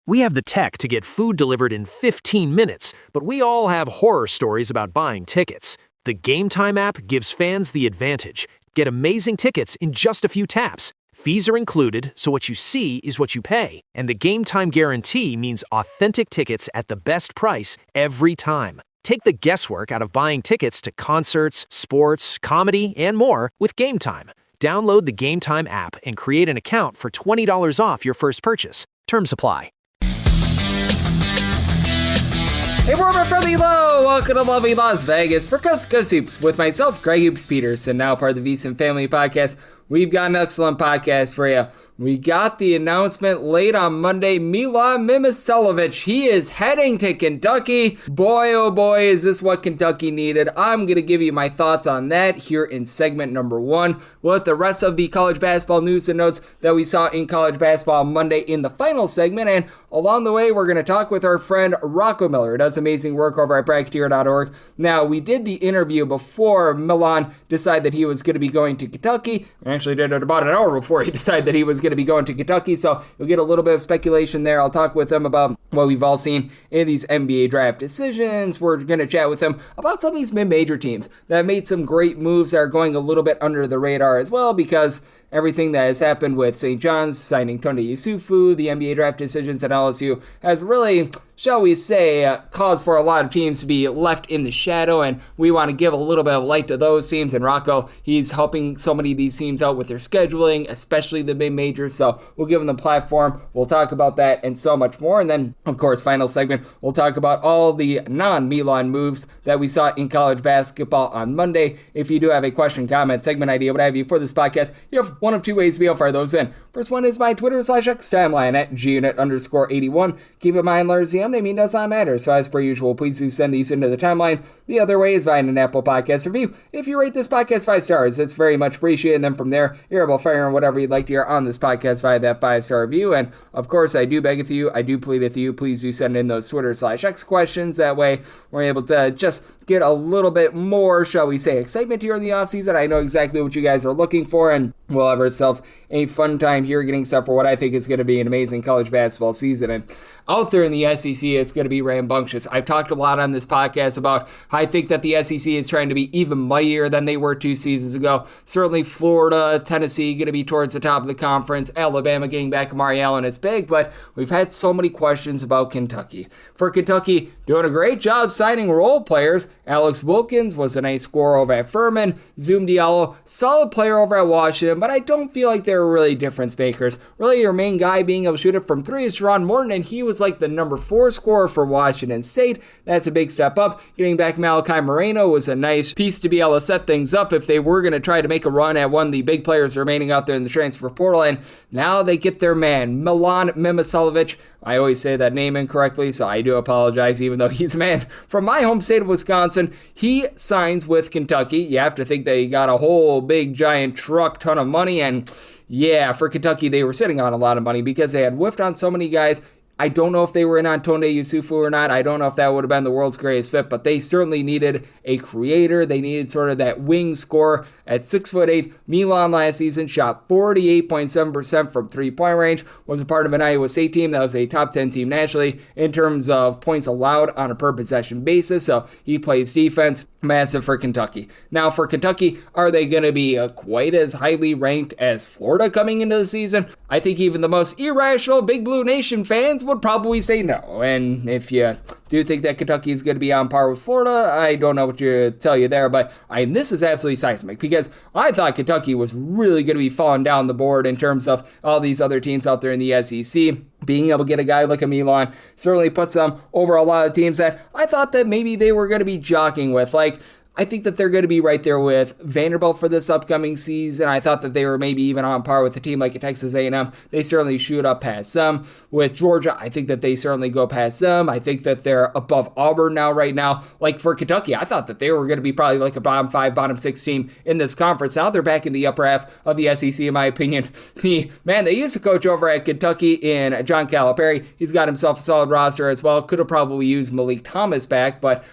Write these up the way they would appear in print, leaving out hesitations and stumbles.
We have the tech to get food delivered in 15 minutes, but we all have horror stories about buying tickets. The Game Time app gives fans the advantage. Get amazing tickets in just a few taps. Fees are included, so what you see is what you pay. And the Game Time guarantee means authentic tickets at the best price every time. Take the guesswork out of buying tickets to concerts, sports, comedy, and more with Game Time. Download the Game Time app and create an account for $20 off your first purchase. Terms apply. Hey, warmer friendly hello! Welcome to lovely Las Vegas for Coast to Coast Hoops with myself, Greg Hoops Peterson, now part of the VSiN Family Podcast. We've got an excellent podcast for you. We got the announcement late on Monday. Milan Momcilovic, he is heading to Kentucky. Boy, oh boy, is this what Kentucky needed. I'm going to give you my thoughts on that here in segment number 1 with the rest of the college basketball news and notes that we saw in college basketball Monday in the final segment. And along the way, we're going to talk with our friend Rocco Miller, who does amazing work over at bracketeer.org. Now, we did the interview before Milan decided that he was going to be going to Kentucky. We actually did it about an hour before he decided that he was going to be going to Kentucky, so you'll get a little bit of speculation there. I'll talk with him about what we've all seen in these NBA draft decisions. We're going to chat with him about some of these mid-major teams that have made some great moves that are going a little bit under the radar as well, because everything that has happened with St. John's signing Tunde Yusufu, the NBA draft decisions at LSU, has really, shall we say, caused for a lot of teams to be left in the shadow, and we want to give a little bit of light to those teams. And Rocco, he's helping so many of these teams out with their scheduling, especially the mid-majors, so we'll give them the platform. We'll talk about that and so much more. And then, of course, final segment, we'll talk about all the non-Milan moves that we saw in college basketball on Monday. If you do have a question, comment, segment idea, what have you for this podcast, you have one of two ways to be able to fire those in. First one is my Twitter/X timeline at gunit_81. Keep in mind, letters the end, they mean does not matter. So as per usual, please do send these into the timeline. The other way is via an Apple Podcast review. If you rate this podcast 5 stars, it's very much appreciated. And then from there, you're able to fire in whatever you'd like to hear on this podcast via that 5-star review. And of course, I do beg with you, I do plead with you, please do send in those Twitter/X questions. That way, we're able to just get a little bit more, shall we say, excitement here in the offseason. I know exactly what you guys are looking for, and we'll have ourselves a fun time here getting stuff for what I think is going to be an amazing college basketball season. And out there in the SEC, it's going to be rambunctious. I've talked a lot on this podcast about how I think that the SEC is trying to be even mightier than they were 2 seasons ago. Certainly Florida, Tennessee going to be towards the top of the conference. Alabama getting back Amari Allen is big, but we've had so many questions about Kentucky. For Kentucky, doing a great job signing role players. Alex Wilkins was a nice scorer over at Furman. Zoom Diallo, solid player over at Washington, but I don't feel like they're really difference makers. Really, your main guy being able to shoot it from 3 is Jerron Morton, and he was like the number 4 scorer for Washington State. That's a big step up. Getting back Malachi Moreno was a nice piece to be able to set things up if they were going to try to make a run at one of the big players remaining out there in the transfer portal. And now they get their man, Milan Momcilovic. I always say that name incorrectly, so I do apologize, even though he's a man from my home state of Wisconsin. He signs with Kentucky. You have to think that he got a whole big giant truck ton of money, and yeah, for Kentucky, they were sitting on a lot of money because they had whiffed on so many guys. I don't know if they were in on Tunde Yusufu or not. I don't know if that would have been the world's greatest fit, but they certainly needed a creator. They needed sort of that wing scorer. At 6'8", Milan last season shot 48.7% from three-point range, was a part of an Iowa State team that was a top 10 team nationally in terms of points allowed on a per-possession basis, so he plays defense. Massive for Kentucky. Now for Kentucky, are they going to be quite as highly ranked as Florida coming into the season? I think even the most irrational Big Blue Nation fans would probably say no, and if you do think that Kentucky is going to be on par with Florida, I don't know what to tell you there, but this is absolutely seismic because I thought Kentucky was really going to be falling down the board in terms of all these other teams out there in the SEC. Being able to get a guy like a Milan certainly puts them over a lot of teams that I thought that maybe they were going to be jockeying with. Like, I think that they're going to be right there with Vanderbilt for this upcoming season. I thought that they were maybe even on par with a team like Texas A&M. They certainly shoot up past them. With Georgia, I think that they certainly go past them. I think that they're above Auburn now right now. Like for Kentucky, I thought that they were going to be probably like a bottom 5, bottom 6 team in this conference. Now they're back in the upper half of the SEC, in my opinion. They used to coach over at Kentucky in John Calipari. He's got himself a solid roster as well. Could have probably used Malik Thomas back, but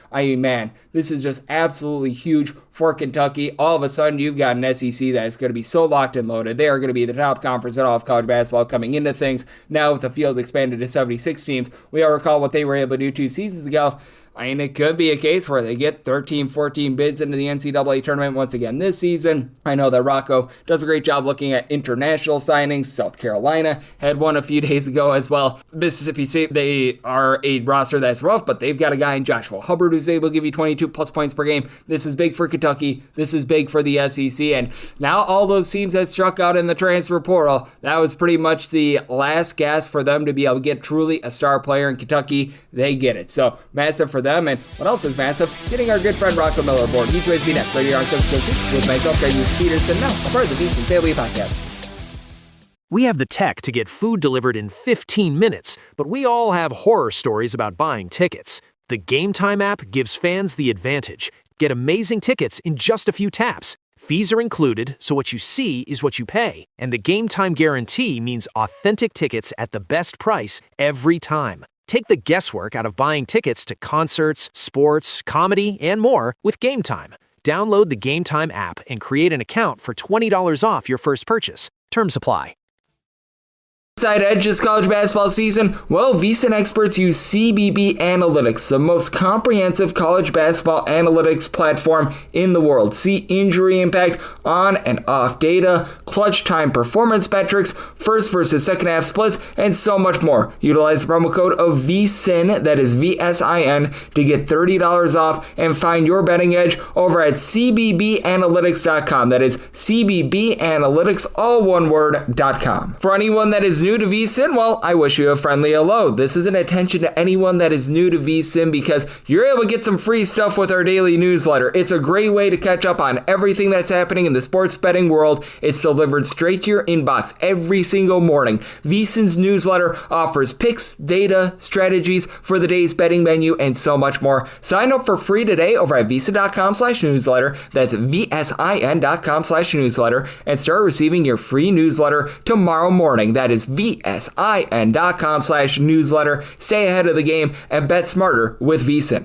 this is just absolutely absolutely huge for Kentucky. All of a sudden, you've got an SEC that is going to be so locked and loaded. They are going to be the top conference in all of college basketball coming into things. Now with the field expanded to 76 teams, we all recall what they were able to do 2 seasons ago. I mean, it could be a case where they get 13, 14 bids into the NCAA tournament once again this season. I know that Rocco does a great job looking at international signings. South Carolina had one a few days ago as well. Mississippi State, they are a roster that's rough, but they've got a guy in Joshua Hubbard who's able to give you 22 plus points per game. This is big for Kentucky. This is big for the SEC. And now all those teams that struck out in the transfer portal, that was pretty much the last gasp for them to be able to get truly a star player in Kentucky. They get it. So massive for them. And what else is massive? Getting our good friend Rocco Miller aboard. He joins me next right here on Coast to Coast Hoops with myself, Greg Peterson, now a part of the VSiN Family Podcast. We have the tech to get food delivered in 15 minutes, but we all have horror stories about buying tickets. The Game Time app gives fans the advantage. Get amazing tickets in just a few taps. Fees are included, so what you see is what you pay. And the Game Time guarantee means authentic tickets at the best price every time. Take the guesswork out of buying tickets to concerts, sports, comedy, and more with Game Time. Download the Game Time app and create an account for $20 off your first purchase. Terms apply. Inside Edge this college basketball season? Well, VSiN experts use CBB Analytics, the most comprehensive college basketball analytics platform in the world. See injury impact, on and off data, clutch time performance metrics, first versus second half splits, and so much more. Utilize the promo code of VSiN, that is VSIN, to get $30 off and find your betting edge over at cbbanalytics.com. That is cbbanalytics, all one word.com. For anyone that is new to VSiN, well, I wish you a friendly hello. This is an attention to anyone that is new to VSiN because you're able to get some free stuff with our daily newsletter. It's a great way to catch up on everything that's happening in the sports betting world. It's delivered straight to your inbox every single morning. VSiN's newsletter offers picks, data, strategies for the day's betting menu, and so much more. Sign up for free today over at VSiN.com/newsletter. That's VSIN.com/newsletter, and start receiving your free newsletter tomorrow morning. That is VSIN.com/newsletter. Stay ahead of the game and bet smarter with VSiN.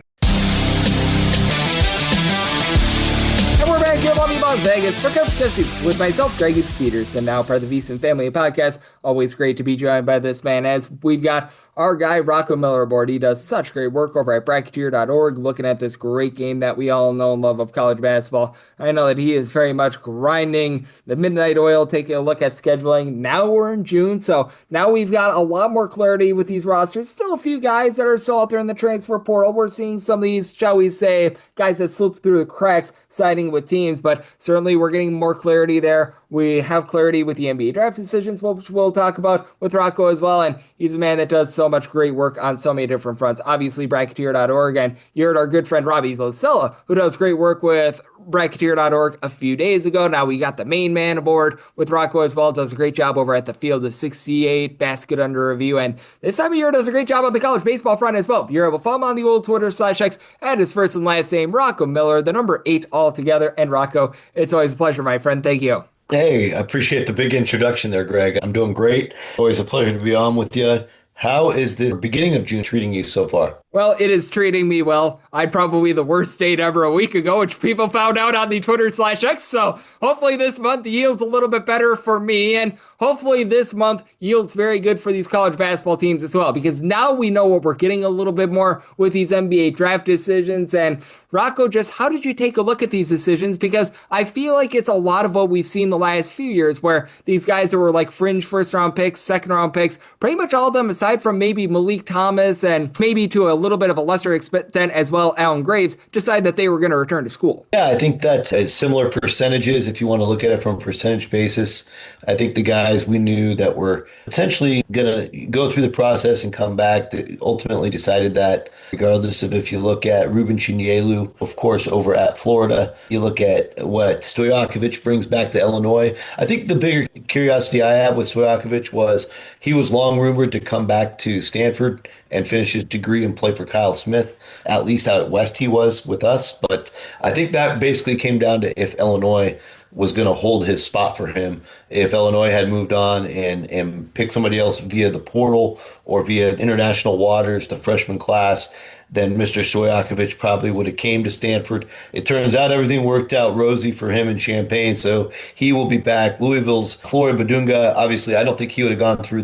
And we're back here in lovely Las Vegas for Coast to Coast Hoops with myself, Greg Peterson, now part of the VSiN Family Podcast. Always great to be joined by this man as we've got our guy Rocco Miller aboard. He does such great work over at bracketeer.org, looking at this great game that we all know and love of college basketball. I know that he is very much grinding the midnight oil, taking a look at scheduling. Now we're in June, so now we've got a lot more clarity with these rosters. Still a few guys that are still out there in the transfer portal. We're seeing some of these, shall we say, guys that slipped through the cracks, signing with teams, but certainly we're getting more clarity there. We have clarity with the NBA draft decisions, which we'll talk about with Rocco as well, and he's a man that does so much great work on so many different fronts. Obviously, bracketeer.org, and you heard our good friend Robbie Losella, who does great work with bracketeer.org a few days ago. Now we got the main man aboard with Rocco as well. Does a great job over at the Field of 68 basket under review, and this time of year does a great job on the college baseball front as well. You're able to follow him on the old Twitter/X at his first and last name, Rocco Miller, the number 8 altogether. And Rocco, it's always a pleasure, my friend. Thank you. Hey, I appreciate the big introduction there, Greg. I'm doing great. Always a pleasure to be on with you. How is the beginning of June treating you so far? Well, it is treating me well. I'd probably the worst state ever a week ago, which people found out on the Twitter/X. So hopefully this month yields a little bit better for me. And hopefully this month yields very good for these college basketball teams as well, because now we know what we're getting a little bit more with these NBA draft decisions. And Rocco, just how did you take a look at these decisions? Because I feel like it's a lot of what we've seen the last few years where these guys that were like fringe first round picks, second round picks, pretty much all of them aside from maybe Malik Thomas and maybe to a little bit of a lesser extent as well, Alan Graves, decide that they were going to return to school. Yeah, I think that's similar percentages if you want to look at it from a percentage basis. I think the guys we knew that were potentially going to go through the process and come back ultimately decided that, regardless of if you look at Ruben Chinyelu, of course, over at Florida, you look at what Stojakovic brings back to Illinois. I think the bigger curiosity I had with Stojakovic was he was long rumored to come back to Stanford and finish his degree and play for Kyle Smith. At least out at West he was with us. But I think that basically came down to if Illinois was going to hold his spot for him. If Illinois had moved on and picked somebody else via the portal or via international waters, the freshman class, then Mr. Stojakovic probably would have came to Stanford. It turns out everything worked out rosy for him in Champaign, so he will be back. Louisville's Floyd Badunga, obviously, I don't think he would have gone through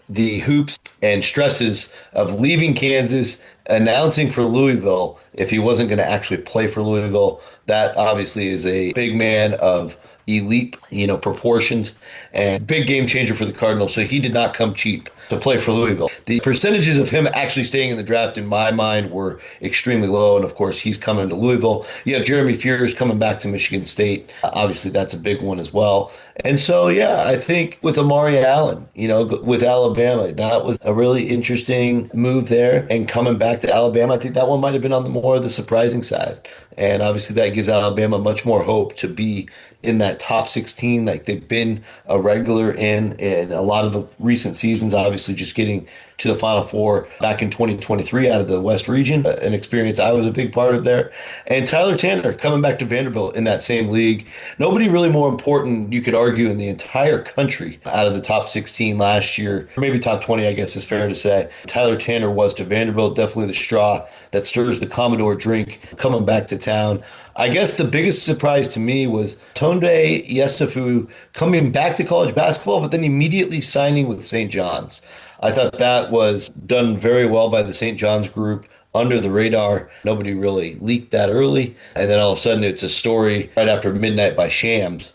the hoops and stresses of leaving Kansas, announcing for Louisville if he wasn't going to actually play for Louisville. That obviously is a big man of elite, proportions and big game changer for the Cardinals. So he did not come cheap to play for Louisville. The percentages of him actually staying in the draft in my mind were extremely low. And of course, he's coming to Louisville. You have Jeremy Fears coming back to Michigan State. Obviously, that's a big one as well. And so, yeah, I think with Amari Allen, with Alabama, that was a really interesting move there. And coming back to Alabama, I think that one might have been on the more of the surprising side. And obviously that gives Alabama much more hope to be in that top 16 like they've been a regular in a lot of the recent seasons, obviously just getting to the Final Four back in 2023 out of the West region, an experience I was a big part of there. And Tyler Tanner coming back to Vanderbilt in that same league. Nobody really more important, you could argue, in the entire country out of the top 16 last year, or maybe top 20, I guess is fair to say. Tyler Tanner was to Vanderbilt, definitely the straw that stirs the Commodore drink coming back to town. I guess the biggest surprise to me was Tonde Yesufu coming back to college basketball, but then immediately signing with St. John's. I thought that was done very well by the St. John's group, under the radar. Nobody really leaked that early. And then all of a sudden it's a story right after midnight by Shams.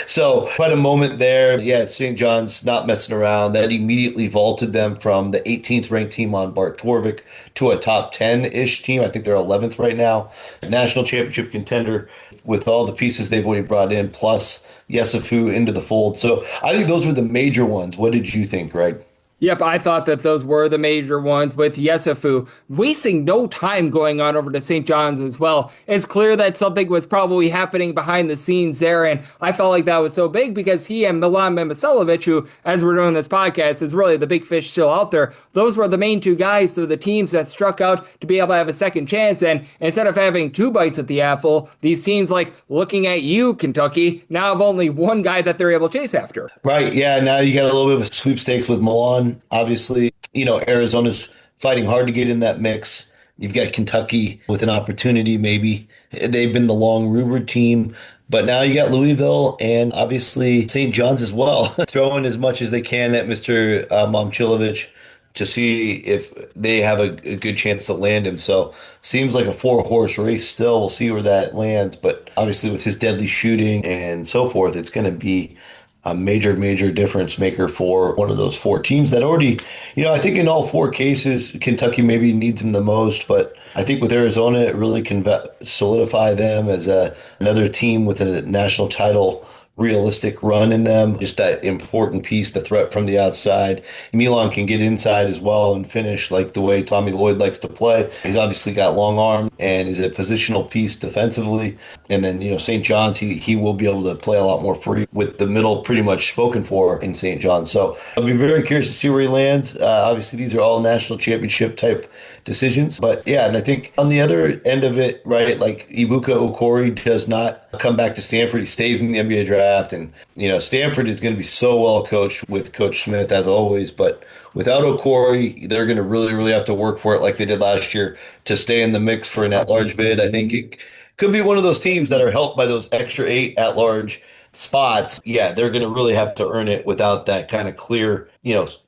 So quite a moment there. Yeah, St. John's not messing around. That immediately vaulted them from the 18th ranked team on Bart Torvik to a top 10-ish team. I think they're 11th right now. National championship contender with all the pieces they've already brought in, plus Yesufu into the fold. So I think those were the major ones. What did you think, Greg? Yep, I thought that those were the major ones, with Yesufu wasting no time going on over to St. John's as well. It's clear that something was probably happening behind the scenes there, and I felt like that was so big because he and Milan Momcilovic, who, as we're doing this podcast, is really the big fish still out there, those were the main two guys to the teams that struck out to be able to have a second chance. And instead of having two bites at the apple, these teams, like looking at you, Kentucky, now have only one guy that they're able to chase after. Right, yeah, now you got a little bit of a sweepstakes with Milan. Obviously, Arizona's fighting hard to get in that mix. You've got Kentucky with an opportunity, maybe. They've been the long rumored team. But now you got Louisville and obviously St. John's as well, throwing as much as they can at Mr. Momcilovic to see if they have a good chance to land him. So seems like a four-horse race still. We'll see where that lands. But obviously with his deadly shooting and so forth, it's going to be a major, major difference maker for one of those four teams that already, I think in all four cases, Kentucky maybe needs him the most, but I think with Arizona, it really can solidify them as another team with a national title realistic run in them. Just that important piece, the threat from the outside. Milan can get inside as well and finish like the way Tommy Lloyd likes to play. He's obviously got long arm and is a positional piece defensively. And then, St. John's, he will be able to play a lot more free with the middle pretty much spoken for in St. John's. So I'll be very curious to see where he lands. Obviously, these are all national championship type decisions. But yeah, and I think on the other end of it, right, like Ibuka Okori does not come back to Stanford. He stays in the NBA draft. And, Stanford is going to be so well coached with Coach Smith as always. But without Okori, they're going to really, really have to work for it like they did last year to stay in the mix for an at-large bid. I think it could be one of those teams that are helped by those extra 8 at-large spots. Yeah, they're going to really have to earn it without that kind of clear,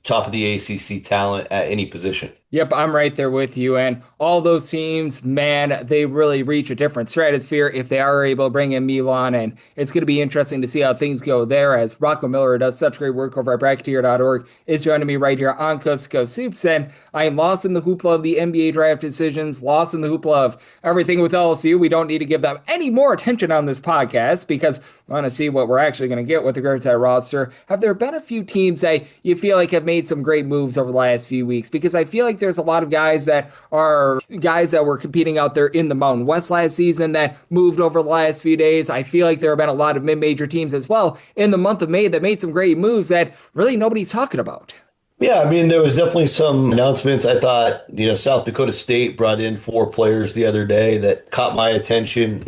top of the ACC talent at any position. Yep, I'm right there with you. And all those teams, man, they really reach a different stratosphere if they are able to bring in Milan. And it's going to be interesting to see how things go there, as Rocco Miller does such great work over at Bracketeer.org, is joining me right here on Coast to Coast Hoops. And I am lost in the hoopla of the NBA draft decisions, lost in the hoopla of everything with LSU. We don't need to give them any more attention on this podcast because we want to see what we're actually going to get with regards to that roster. Have there been a few teams that you feel like have made some great moves over the last few weeks? Because I feel like there's a lot of guys that were competing out there in the Mountain West last season that moved over the last few days. I feel like there have been a lot of mid-major teams as well in the month of May that made some great moves that really nobody's talking about. Yeah, I mean, there was definitely some announcements. I thought, South Dakota State brought in 4 players the other day that caught my attention.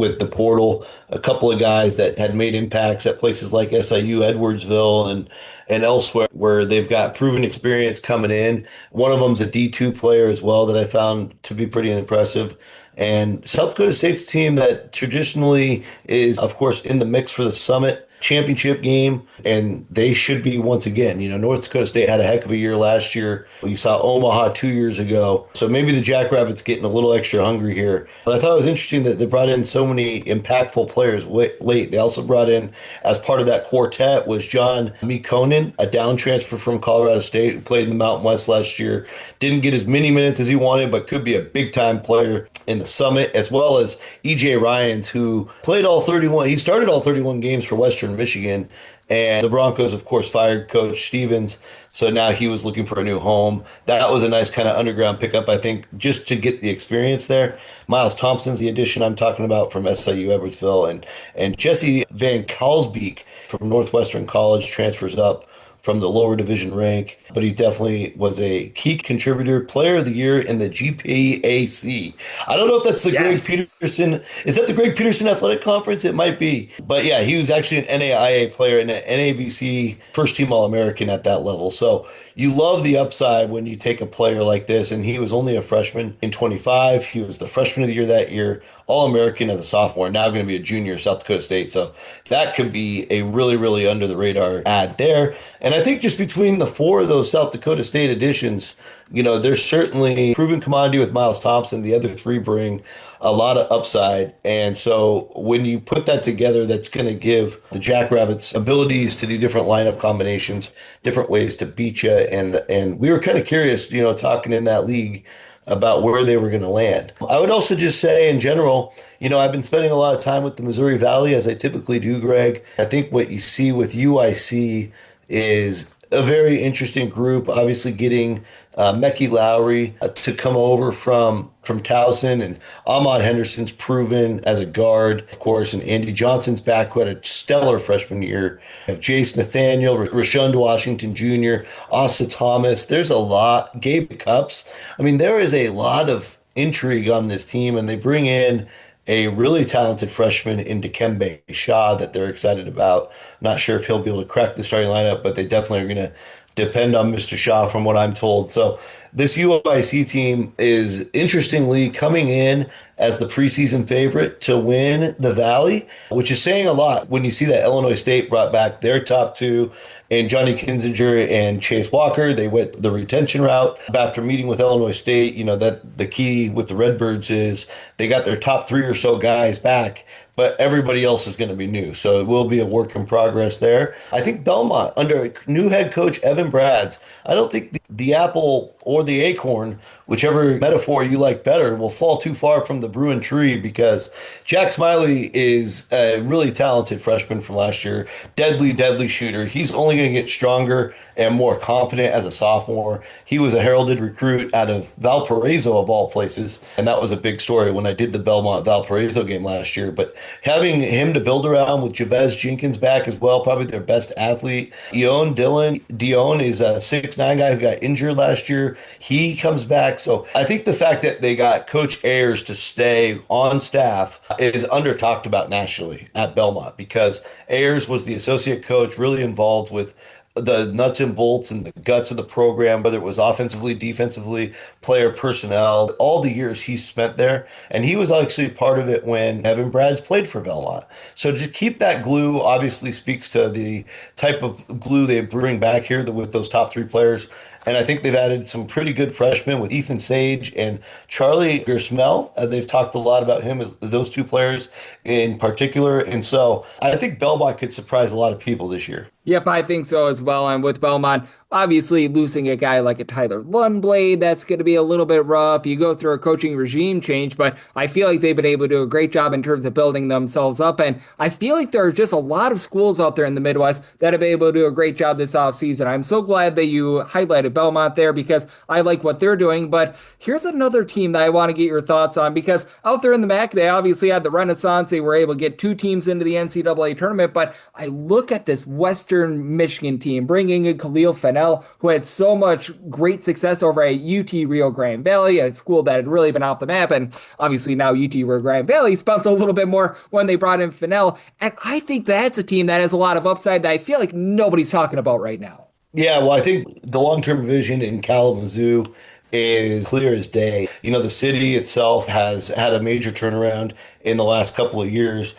with the portal. A couple of guys that had made impacts at places like SIU, Edwardsville, and elsewhere where they've got proven experience coming in. One of them's a D2 player as well that I found to be pretty impressive. And South Dakota State's a team that traditionally is, of course, in the mix for the Summit championship game, and they should be once again. North Dakota State had a heck of a year last year. We saw Omaha 2 years ago. So maybe the Jackrabbits getting a little extra hungry here. But I thought it was interesting that they brought in so many impactful players late. They also brought in, as part of that quartet, was John Mekonnen, a down transfer from Colorado State who played in the Mountain West last year. Didn't get as many minutes as he wanted, but could be a big-time player in the Summit, as well as E.J. Ryans, who played all 31. He started all 31 games for Western Michigan, and the Broncos, of course, fired Coach Stevens, so now he was looking for a new home. That was a nice kind of underground pickup, I think, just to get the experience there. Miles Thompson's the addition I'm talking about from SIU Edwardsville, and Jesse Van Kalsbeek from Northwestern College transfers up from the lower division rank, but he definitely was a key contributor, player of the year in the GPAC. I don't know if that's the Greg Peterson. Is that the Greg Peterson Athletic Conference? It might be. But yeah, he was actually an NAIA player and an NABC first team All-American at that level. So you love the upside when you take a player like this, and he was only a freshman in 25. He was the freshman of the year that year, All-American as a sophomore, now going to be a junior at South Dakota State. So that could be a really, really under the radar ad there. And I think just between the four of those South Dakota State additions, there's certainly proven commodity with Miles Thompson. The other three bring a lot of upside. And so when you put that together, that's going to give the Jackrabbits abilities to do different lineup combinations, different ways to beat you. And we were kind of curious, talking in that league about where they were going to land. I would also just say in general, I've been spending a lot of time with the Missouri Valley, as I typically do, Greg. I think what you see with UIC is a very interesting group, obviously getting Mecky Lowry to come over from Towson, and Ahmad Henderson's proven as a guard, of course, and Andy Johnson's back, who had a stellar freshman year. You have Jace Nathaniel, Rashund Washington Jr., Asa Thomas. There's a lot. Gabe Cups. I mean, there is a lot of intrigue on this team, and they bring in a really talented freshman in Dikembe Shaw that they're excited about. Not sure if he'll be able to crack the starting lineup, but they definitely are going to depend on Mr. Shaw from what I'm told. So this UIC team is interestingly coming in as the preseason favorite to win the Valley, which is saying a lot when you see that Illinois State brought back their top two, and Johnny Kinzinger and Chase Walker. They went the retention route. After meeting with Illinois State, that the key with the Redbirds is they got their top three or so guys back, but everybody else is going to be new. So it will be a work in progress there. I think Belmont, under new head coach Evan Brads, I don't think the apple or the acorn, whichever metaphor you like better, will fall too far from the Bruin tree, because Jack Smiley is a really talented freshman from last year. Deadly shooter. He's only going to get stronger and more confident as a sophomore. He was a heralded recruit out of Valparaiso, of all places, and that was a big story when I did the Belmont Valparaiso game last year. But having him to build around with Jabez Jenkins back as well, probably their best athlete. Dion is a 6'9" guy who got injured last year. He comes back. So I think the fact that they got Coach Ayers to stay on staff is under talked about nationally at Belmont, because Ayers was the associate coach, really involved with the nuts and bolts and the guts of the program, whether it was offensively, defensively, player personnel, all the years he spent there. And he was actually part of it when Evan Brads played for Belmont. So to keep that glue obviously speaks to the type of glue they bring back here with those top three players. And I think they've added some pretty good freshmen with Ethan Sage and Charlie Gersmel. They've talked a lot about him, as those two players in particular. And so I think Belmont could surprise a lot of people this year. Yep, I think so as well. And with Belmont, obviously losing a guy like a Tyler Lundblade, that's going to be a little bit rough. You go through a coaching regime change, but I feel like they've been able to do a great job in terms of building themselves up. And I feel like there are just a lot of schools out there in the Midwest that have been able to do a great job this offseason. I'm so glad that you highlighted Belmont there, because I like what they're doing. But here's another team that I want to get your thoughts on, because out there in the MAC, they obviously had the Renaissance. They were able to get two teams into the NCAA tournament. But I look at this Western Western Michigan team, bringing in Khalil Fennell, who had so much great success over at UT Rio Grande Valley, a school that had really been off the map. And obviously now UT Rio Grande Valley spouts a little bit more when they brought in Fennell. And I think that's a team that has a lot of upside that I feel like nobody's talking about right now. Yeah, well, I think the long-term vision in Kalamazoo is clear as day. The city itself has had a major turnaround in the last couple of years.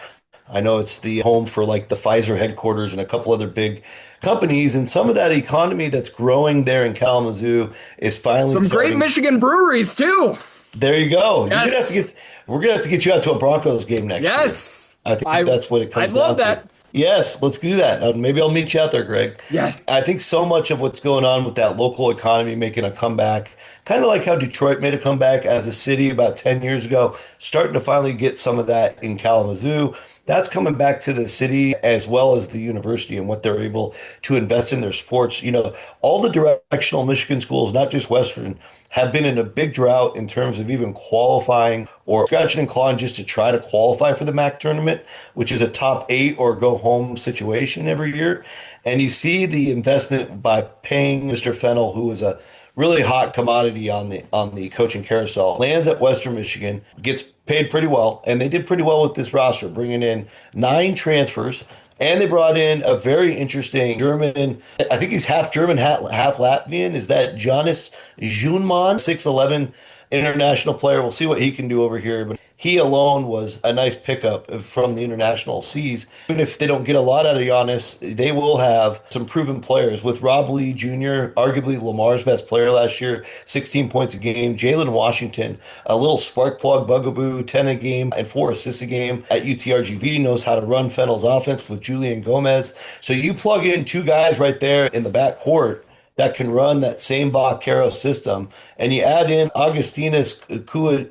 I know it's the home for like the Pfizer headquarters and a couple other big companies, and some of that economy that's growing there in Kalamazoo is finally Some great Michigan breweries too. There you go. Yes. We're gonna have to get you out to a Broncos game next year. Yes. I think that's what it comes I'd down love that. to. Yes, let's do that. Maybe I'll meet you out there, Greg. Yes. I think so much of what's going on with that local economy making a comeback, kind of like how Detroit made a comeback as a city about 10 years ago, starting to finally get some of that in Kalamazoo. That's coming back to the city as well as the university and what they're able to invest in their sports. All the directional Michigan schools, not just Western, have been in a big drought in terms of even qualifying or scratching and clawing just to try to qualify for the MAC tournament, which is a top 8 or go home situation every year. And you see the investment by paying Mr. Fennell, who was a really hot commodity on the coaching carousel, lands at Western Michigan, gets paid pretty well, and they did pretty well with this roster, bringing in 9 transfers. And they brought in a very interesting German, I think he's half German, half Latvian. Is that Jonas Junman, 6'11", international player. We'll see what he can do over here. But he alone was a nice pickup from the international seas. Even if they don't get a lot out of Giannis, they will have some proven players. With Rob Lee Jr., arguably Lamar's best player last year, 16 points a game. Jalen Washington, a little spark plug bugaboo, 10 a game and 4 assists a game at UTRGV, knows how to run Fennell's offense with Julian Gomez. So you plug in 2 guys right there in the backcourt that can run that same Vaquero system, and you add in Augustinus Kua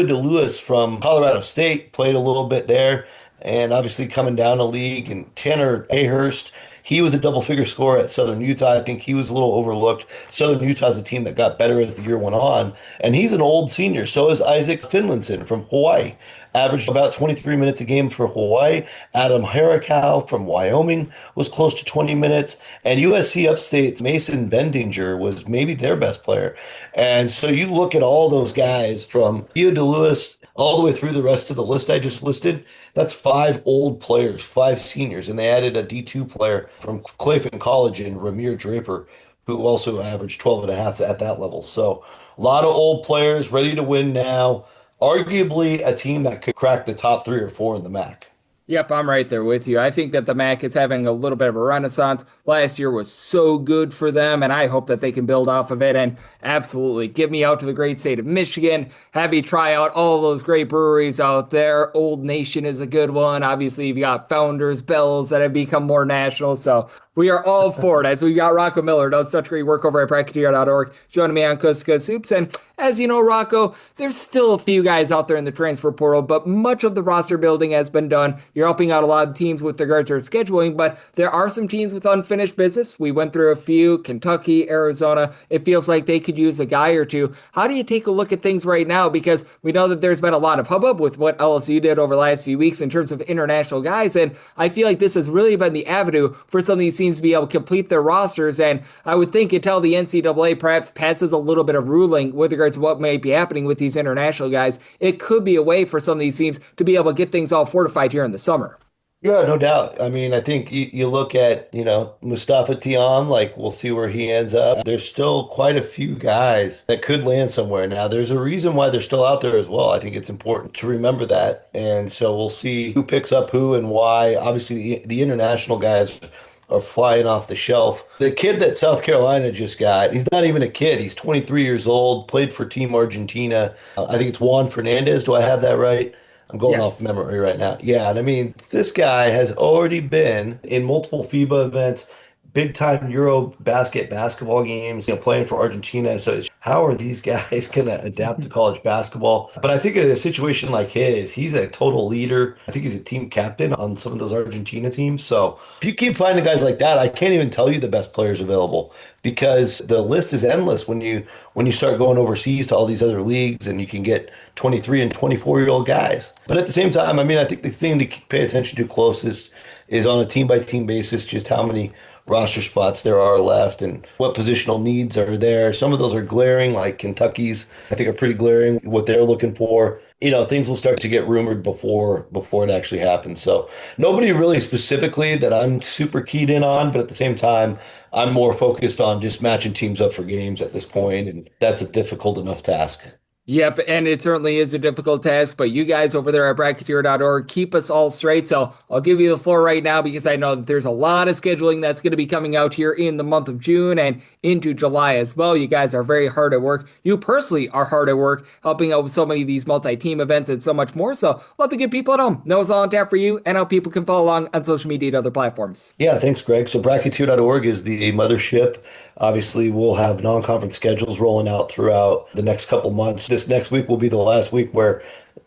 de Lewis from Colorado State, played a little bit there, and obviously coming down the league, and Tanner Ahurst, he was a double-figure scorer at Southern Utah. I think he was a little overlooked. Southern Utah's a team that got better as the year went on, and he's an old senior. So is Isaac Finlinson from Hawaii. Averaged about 23 minutes a game for Hawaii. Adam Harikow from Wyoming was close to 20 minutes. And USC Upstate's Mason Bendinger was maybe their best player. And so you look at all those guys from Theo DeLewis all the way through the rest of the list I just listed. That's 5 old players, 5 seniors. And they added a D2 player from Clayton College in Ramir Draper, who also averaged 12 and a half at that level. So a lot of old players ready to win now. Arguably a team that could crack the top 3 or 4 in the MAC. Yep, I'm right there with you. I think that the MAC is having a little bit of a renaissance. Last year was so good for them, and I hope that they can build off of it. And absolutely, get me out to the great state of Michigan. Have me try out all those great breweries out there. Old Nation is a good one. Obviously, you've got Founders, Bells that have become more national. So we are all for it, as we've got Rocco Miller, does such great work over at Bracketeer.org, joining me on Coast to Coast Hoops. And as you know, Rocco, there's still a few guys out there in the transfer portal, but much of the roster building has been done. You're helping out a lot of teams with regards to their scheduling, but there are some teams with unfinished business. We went through a few, Kentucky, Arizona. It feels like they could use a guy or two. How do you take a look at things right now? Because we know that there's been a lot of hubbub with what LSU did over the last few weeks in terms of international guys, and I feel like this has really been the avenue for some of these teams to be able to complete their rosters. And I would think until the NCAA perhaps passes a little bit of ruling with regards to what may be happening with these international guys, it could be a way for some of these teams to be able to get things all fortified here in the summer. Yeah, no doubt. I mean, I think you look at, Mustafa Tiam, like we'll see where he ends up. There's still quite a few guys that could land somewhere. Now, there's a reason why they're still out there as well. I think it's important to remember that. And so we'll see who picks up who and why. Obviously, the international guys are flying off the shelf. The kid that South Carolina just got, he's not even a kid. He's 23 years old, played for Team Argentina. I think it's Juan Fernandez. Do I have that right? I'm going off memory right now. Yeah, and I mean, this guy has already been in multiple FIBA events, big time Euro basketball games, playing for Argentina. So how are these guys going to adapt to college basketball? But I think in a situation like his, he's a total leader. I think he's a team captain on some of those Argentina teams. So if you keep finding guys like that, I can't even tell you the best players available because the list is endless when you start going overseas to all these other leagues and you can get 23 and 24-year-old guys. But at the same time, I mean, I think the thing to pay attention to closest is on a team-by-team basis, just how many roster spots there are left and what positional needs are there. Some of those are glaring, like Kentucky's, I think are pretty glaring, what they're looking for. Things will start to get rumored before it actually happens. So nobody really specifically that I'm super keyed in on, but at the same time, I'm more focused on just matching teams up for games at this point, and that's a difficult enough task. Yep, and it certainly is a difficult task, but you guys over there at Bracketeer.org keep us all straight. So I'll give you the floor right now because I know that there's a lot of scheduling that's going to be coming out here in the month of June and into July as well. You guys are very hard at work. You personally are hard at work helping out with so many of these multi-team events and so much more. So let the good people at home know it's all on tap for you and how people can follow along on social media and other platforms. Yeah, thanks, Greg. So Bracketeer.org is the mothership. Obviously, we'll have non-conference schedules rolling out throughout the next couple months. This next week will be the last week where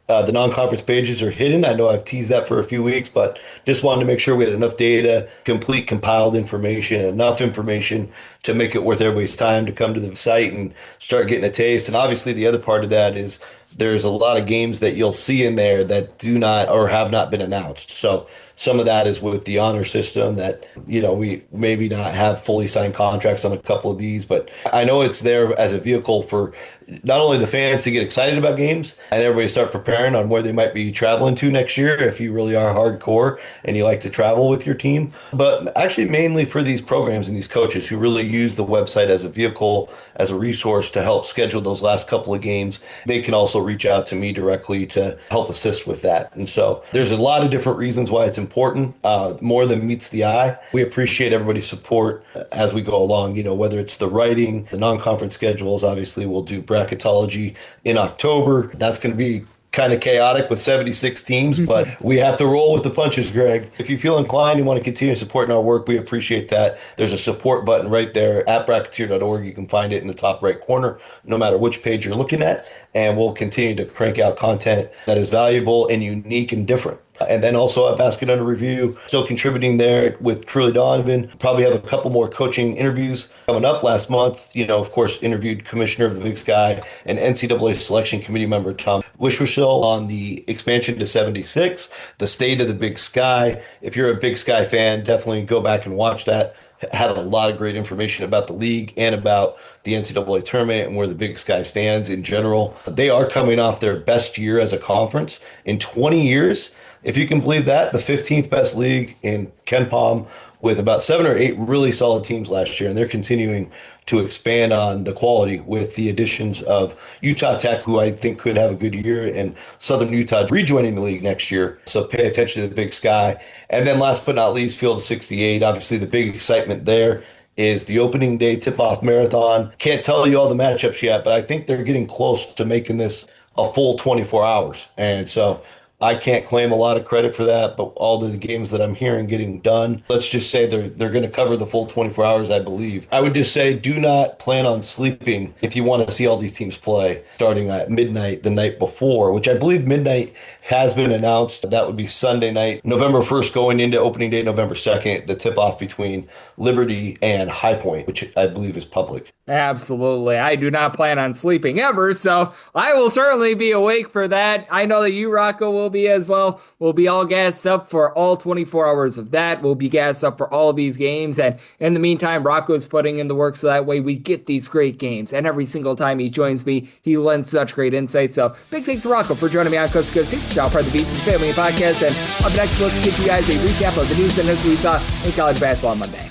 the non-conference pages are hidden. I know I've teased that for a few weeks, but just wanted to make sure we had enough data, complete compiled information, enough information to make it worth everybody's time to come to the site and start getting a taste. And obviously, the other part of that is there's a lot of games that you'll see in there that do not or have not been announced. So some of that is with the honor system that, we maybe not have fully signed contracts on a couple of these, but I know it's there as a vehicle for not only the fans to get excited about games and everybody start preparing on where they might be traveling to next year if you really are hardcore and you like to travel with your team, but actually mainly for these programs and these coaches who really use the website as a vehicle, as a resource to help schedule those last couple of games. They can also reach out to me directly to help assist with that. And so there's a lot of different reasons why it's important, more than meets the eye. We appreciate everybody's support as we go along, whether it's the writing, the non-conference schedules. Obviously, we'll do bracketology in October. That's going to be kind of chaotic with 76 teams, but we have to roll with the punches, Greg. If you feel inclined and want to continue supporting our work, we appreciate that. There's a support button right there at bracketeer.org. You can find it in the top right corner, no matter which page you're looking at, and we'll continue to crank out content that is valuable and unique and different. And then also at Basket Under Review, still contributing there with Truly Donovan. Probably have a couple more coaching interviews coming up. Last month, of course, interviewed Commissioner of the Big Sky and NCAA Selection Committee member Tom Wischersill on the expansion to 76, the state of the Big Sky. If you're a Big Sky fan, definitely go back and watch that. Had a lot of great information about the league and about the NCAA tournament and where the Big Sky stands in general. They are coming off their best year as a conference in 20 years. If you can believe that, the 15th best league in KenPom with about 7 or 8 really solid teams last year. And they're continuing to expand on the quality with the additions of Utah Tech, who I think could have a good year, and Southern Utah rejoining the league next year. So pay attention to the Big Sky. And then last but not least, Field of 68. Obviously, the big excitement there is the opening day tip-off marathon. Can't tell you all the matchups yet, but I think they're getting close to making this a full 24 hours. And so I can't claim a lot of credit for that, but all the games that I'm hearing getting done, let's just say they're going to cover the full 24 hours, I believe. I would just say do not plan on sleeping if you want to see all these teams play starting at midnight the night before, which I believe midnight has been announced. That would be Sunday night, November 1st going into opening day, November 2nd, the tip-off between Liberty and High Point, which I believe is public. Absolutely. I do not plan on sleeping ever, so I will certainly be awake for that. I know that you, Rocco, will be as well. We'll be all gassed up for all 24 hours of that. We'll be gassed up for all of these games, and in the meantime, Rocco's putting in the work so that way we get these great games, and every single time he joins me, he lends such great insight. So big thanks to Rocco for joining me on Coast to Coast Hoops, now part of the Beast and Family podcast, and up next, let's give you guys a recap of the news and notes we saw in college basketball on Monday.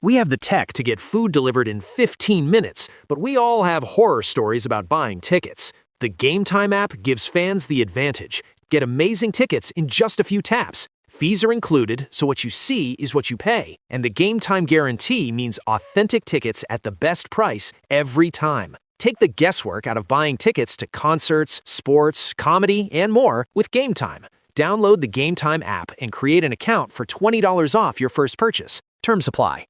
We have the tech to get food delivered in 15 minutes, but we all have horror stories about buying tickets. The Game Time app gives fans the advantage. Get amazing tickets in just a few taps. Fees are included, so what you see is what you pay. And the Game Time guarantee means authentic tickets at the best price every time. Take the guesswork out of buying tickets to concerts, sports, comedy, and more with Game Time. Download the Game Time app and create an account for $20 off your first purchase. Terms apply.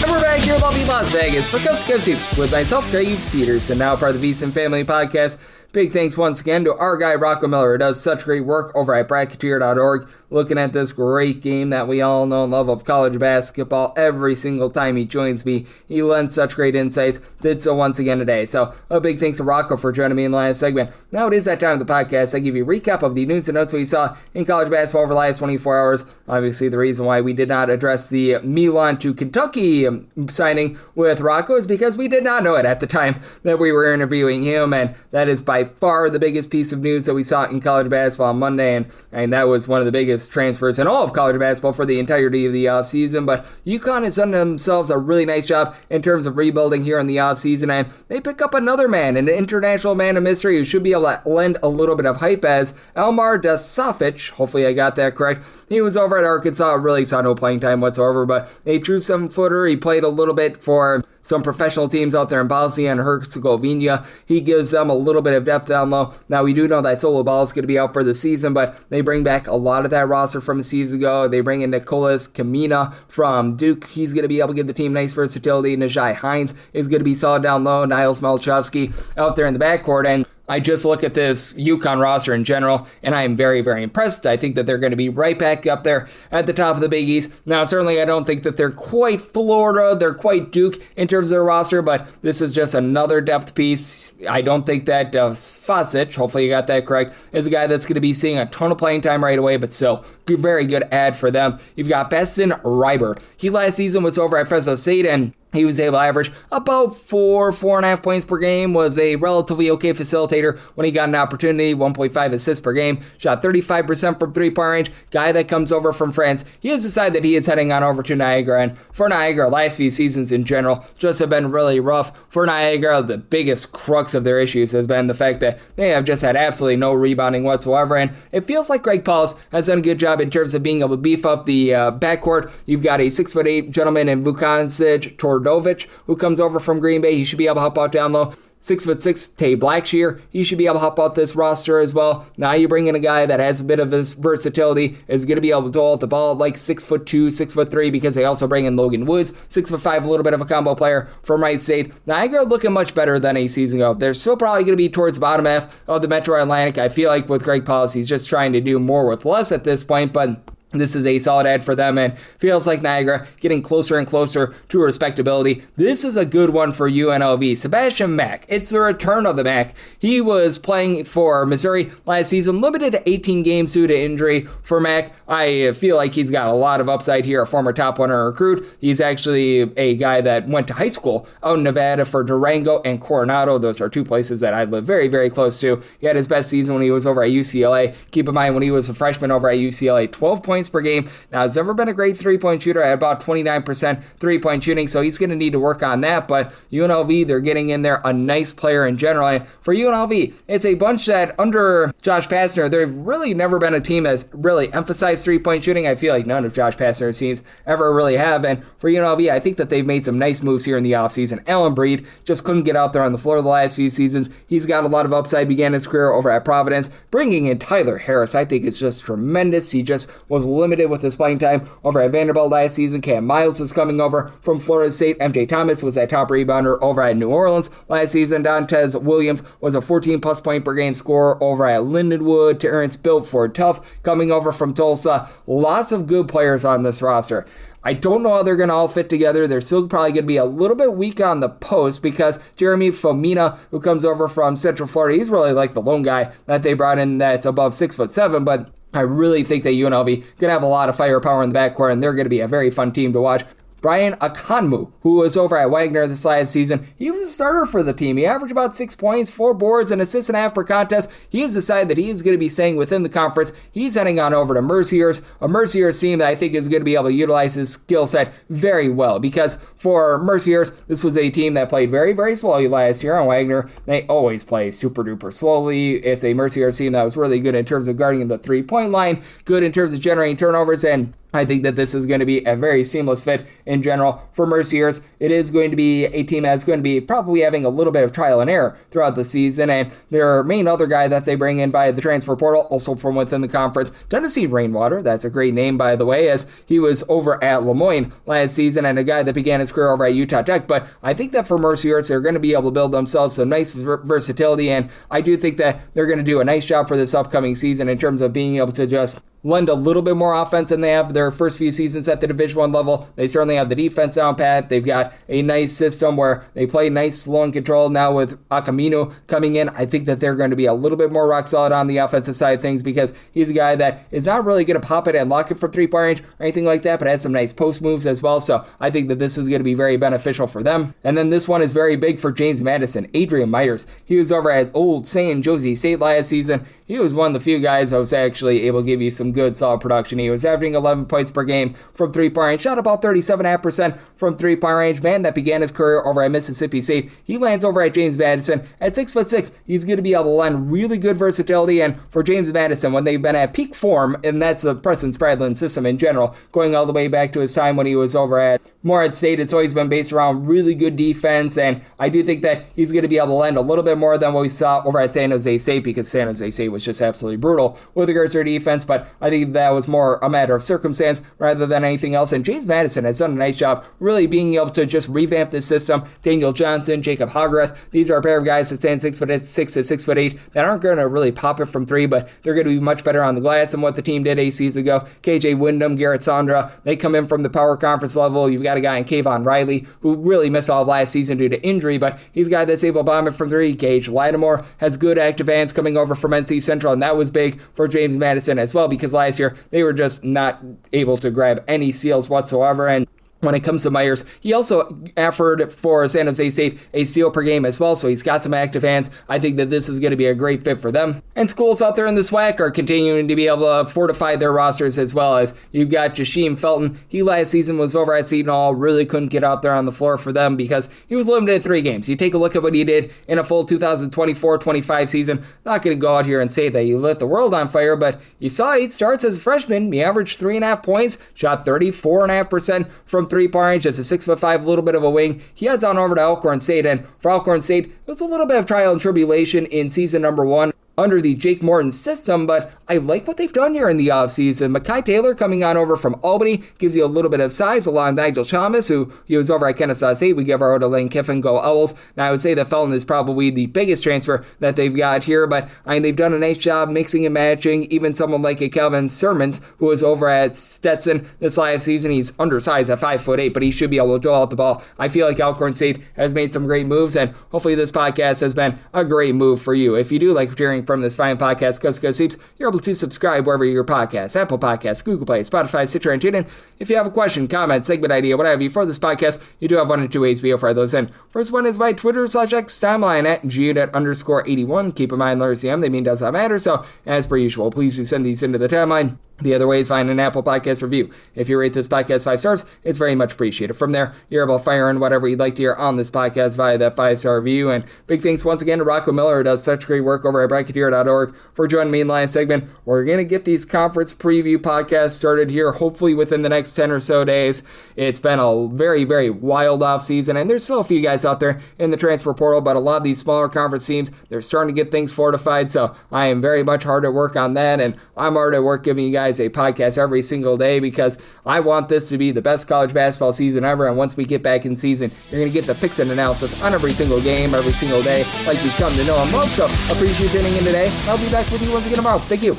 And we're back here in lovely Las Vegas for Coast to Coast Hoops with myself, Greg Peters, and now part of the VSiN Family Podcast. Big thanks once again to our guy, Rocco Miller, who does such great work over at Bracketeer.org. looking at this great game that we all know and love of college basketball. Every single time he joins me, he lends such great insights. Did so once again today. So a big thanks to Rocco for joining me in the last segment. Now it is that time of the podcast. I give you a recap of the news and notes we saw in college basketball over the last 24 hours. Obviously, the reason why we did not address the Milan to Kentucky signing with Rocco is because we did not know it at the time that we were interviewing him, and that is by far the biggest piece of news that we saw in college basketball on Monday, and that was one of the biggest transfers in all of college basketball for the entirety of the offseason. But UConn has done themselves a really nice job in terms of rebuilding here in the offseason, and they pick up another man, an international man of mystery who should be able to lend a little bit of hype as Elmar Dasovic. Hopefully I got that correct. He was over at Arkansas, really saw no playing time whatsoever, but a true 7-footer. He played a little bit for some professional teams out there in Bosnia and Herzegovina. He gives them a little bit of depth down low. Now, we do know that Solo Ball is going to be out for the season, but they bring back a lot of that roster from a season ago. They bring in Nicolas Kamina from Duke. He's going to be able to give the team nice versatility. Najai Hines is going to be solid down low. Niles Malchowski out there in the backcourt. And I just look at this UConn roster in general, and I am very, very impressed. I think that they're going to be right back up there at the top of the Big East. Now, certainly I don't think that they're quite Florida, they're quite Duke in terms of their roster, but this is just another depth piece. I don't think that Fasic, hopefully you got that correct, is a guy that's going to be seeing a ton of playing time right away, but still, very good ad for them. You've got Besson Reiber. He last season was over at Fresno State, and he was able to average about 4.5 points per game, was a relatively okay facilitator when he got an opportunity, 1.5 assists per game, shot 35% from three-point range, guy that comes over from France. He has decided that he is heading on over to Niagara, and for Niagara, last few seasons in general just have been really rough. For Niagara, the biggest crux of their issues has been the fact that they have just had absolutely no rebounding whatsoever, and it feels like Greg Pauls has done a good job in terms of being able to beef up the backcourt. You've got a 6'8" gentleman in Vukancic Tordovic, who comes over from Green Bay. He should be able to help out down low. 6'6" Tay Blackshear, he should be able to help out this roster as well. Now you bring in a guy that has a bit of his versatility, is going to be able to dole out the ball like 6'2", 6'3", because they also bring in Logan Woods, 6'5", a little bit of a combo player from Wright State. Niagara looking much better than a season ago. They're still probably going to be towards the bottom half of the Metro Atlantic. I feel like with Greg Pauls, he's just trying to do more with less at this point, but this is a solid ad for them, and feels like Niagara getting closer and closer to respectability. This is a good one for UNLV. Sebastian Mack. It's the return of the Mack. He was playing for Missouri last season, limited to 18 games due to injury for Mack. I feel like he's got a lot of upside here, a former top 100 recruit. He's actually a guy that went to high school out in Nevada for Durango and Coronado. Those are two places that I live very, very close to. He had his best season when he was over at UCLA. Keep in mind, when he was a freshman over at UCLA, 12 points per game. Now, he's never been a great three-point shooter at about 29% three-point shooting, so he's going to need to work on that, but UNLV, they're getting in there a nice player in general, and for UNLV, it's a bunch that under Josh Pastner, they've really never been a team that's really emphasized three-point shooting. I feel like none of Josh Pastner's teams ever really have, and for UNLV, I think that they've made some nice moves here in the offseason. Allen Breed just couldn't get out there on the floor the last few seasons. He's got a lot of upside, began his career over at Providence. Bringing in Tyler Harris, I think it's just tremendous. He just was limited with his playing time over at Vanderbilt last season. Cam Miles is coming over from Florida State. MJ Thomas was that top rebounder over at New Orleans last season. Dontez Williams was a 14-plus point per game scorer over at Lindenwood. Terrence Bilford Tough coming over from Tulsa. Lots of good players on this roster. I don't know how they're going to all fit together. They're still probably going to be a little bit weak on the post because Jeremy Fomina, who comes over from Central Florida, he's really like the lone guy that they brought in that's above 6'7", but I really think that UNLV going to have a lot of firepower in the backcourt, and they're going to be a very fun team to watch. Brian Akanmu, who was over at Wagner this last season, he was a starter for the team. He averaged about 6 points, 4 boards, and assists and a half per contest. He has decided that he is going to be staying within the conference. He's heading on over to Mercier's, a Mercier's team that I think is going to be able to utilize his skill set very well, because for Mercier's, this was a team that played very, very slowly last year on Wagner. They always play super duper slowly. It's a Mercier's team that was really good in terms of guarding the three-point line, good in terms of generating turnovers, and I think that this is going to be a very seamless fit in general for Mercier's. It is going to be a team that's going to be probably having a little bit of trial and error throughout the season, and their main other guy that they bring in via the transfer portal, also from within the conference, Tennessee Rainwater. That's a great name, by the way, as he was over at Lemoyne last season and a guy that began his career over at Utah Tech. But I think that for Mercier's, they're going to be able to build themselves some nice versatility, and I do think that they're going to do a nice job for this upcoming season in terms of being able to just lend a little bit more offense than they have their first few seasons at the Division I level. They certainly have the defense down pat. They've got a nice system where they play nice, slow and control. Now with Akamino coming in, I think that they're going to be a little bit more rock solid on the offensive side of things because he's a guy that is not really going to pop it and lock it from three-point range or anything like that, but has some nice post moves as well. So I think that this is going to be very beneficial for them. And then this one is very big for James Madison. Adrian Myers. He was over at Old St. Josie State last season. He was one of the few guys that was actually able to give you some good, solid production. He was averaging 11 points per game from three-point range, shot about 37.5% from three-point range. Man that began his career over at Mississippi State. He lands over at James Madison at 6'6". He's going to be able to lend really good versatility. And for James Madison, when they've been at peak form, and that's the Preston Spradlin system in general, going all the way back to his time when he was over at Morehead State, it's always been based around really good defense. And I do think that he's going to be able to lend a little bit more than what we saw over at San Jose State, because San Jose State was just absolutely brutal with regards to their defense, but I think that was more a matter of circumstance rather than anything else. And James Madison has done a nice job really being able to just revamp this system. Daniel Johnson, Jacob Hogreth, these are a pair of guys that stand 6'6" to 6'8" that aren't going to really pop it from three, but they're going to be much better on the glass than what the team did 8 seasons ago. KJ Wyndham, Garrett Sandra, they come in from the power conference level. You've got a guy in Kayvon Riley who really missed all of last season due to injury, but he's a guy that's able to bomb it from three. Gage Lattimore has good active hands coming over from NC Central, and that was big for James Madison as well, because last year they were just not able to grab any steals whatsoever. And when it comes to Myers, he also offered for San Jose State a steal per game as well, so he's got some active hands. I think that this is going to be a great fit for them. And schools out there in the SWAC are continuing to be able to fortify their rosters as well, as you've got Jasheem Felton. He last season was over at Seton Hall, really couldn't get out there on the floor for them because he was limited to 3 games. You take a look at what he did in a full 2024-25 season. Not going to go out here and say that he lit the world on fire, but you saw 8 starts as a freshman. He averaged 3.5 points, shot 34.5% from three-point range as a 6'5", little bit of a wing. He heads on over to Alcorn State, and for Alcorn State, it was a little bit of trial and tribulation in season number 1 under the Jake Morton system, but I like what they've done here in the offseason. Mekhi Taylor coming on over from Albany gives you a little bit of size along Nigel Chalmers, who he was over at Kennesaw State. We give our to Lane Kiffin, go Owls. Now I would say that Felton is probably the biggest transfer that they've got here, but I mean, they've done a nice job mixing and matching. Even someone like a Kelvin Sermons, who was over at Stetson this last season, he's undersized at 5'8", but he should be able to dole out the ball. I feel like Alcorn State has made some great moves, and hopefully this podcast has been a great move for you. If you do like hearing from this fine podcast, Coast to Coast Hoops, you're able to subscribe wherever your podcasts, Apple Podcasts, Google Play, Spotify, Stitcher, and TuneIn. If you have a question, comment, segment idea, what have you for this podcast, you do have one or two ways to be able to fire those in. First one is my Twitter/X timeline at @GUnit_81. Keep in mind, letters CM, they mean does not matter, so as per usual, please do send these into the timeline. The other way is find an Apple Podcast review. If you rate this podcast 5 stars, it's very much appreciated. From there, you're able to fire in whatever you'd like to hear on this podcast via that 5-star review. And big thanks once again to Rocco Miller, who does such great work over at Bracketeer.org, for joining me in the last segment. We're going to get these conference preview podcasts started here, hopefully within the next 10 or so days. It's been a very, very wild offseason, and there's still a few guys out there in the transfer portal, but a lot of these smaller conference teams, they're starting to get things fortified. So I am very much hard at work on that, and I'm hard at work giving you guys a podcast every single day because I want this to be the best college basketball season ever. And once we get back in season, you're going to get the picks and analysis on every single game, every single day, like you've come to know and love. So appreciate you tuning in today. I'll be back with you once again tomorrow. Thank you.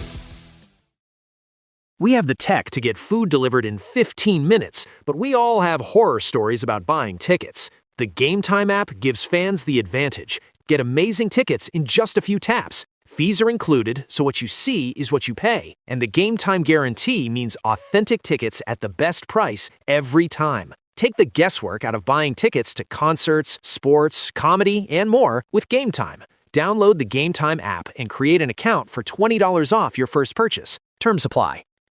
We have the tech to get food delivered in 15 minutes, but we all have horror stories about buying tickets. The Game Time app gives fans the advantage. Get amazing tickets in just a few taps. Fees are included, so what you see is what you pay. And the Game Time guarantee means authentic tickets at the best price every time. Take the guesswork out of buying tickets to concerts, sports, comedy, and more with Game Time. Download the Game Time app and create an account for $20 off your first purchase. Terms apply.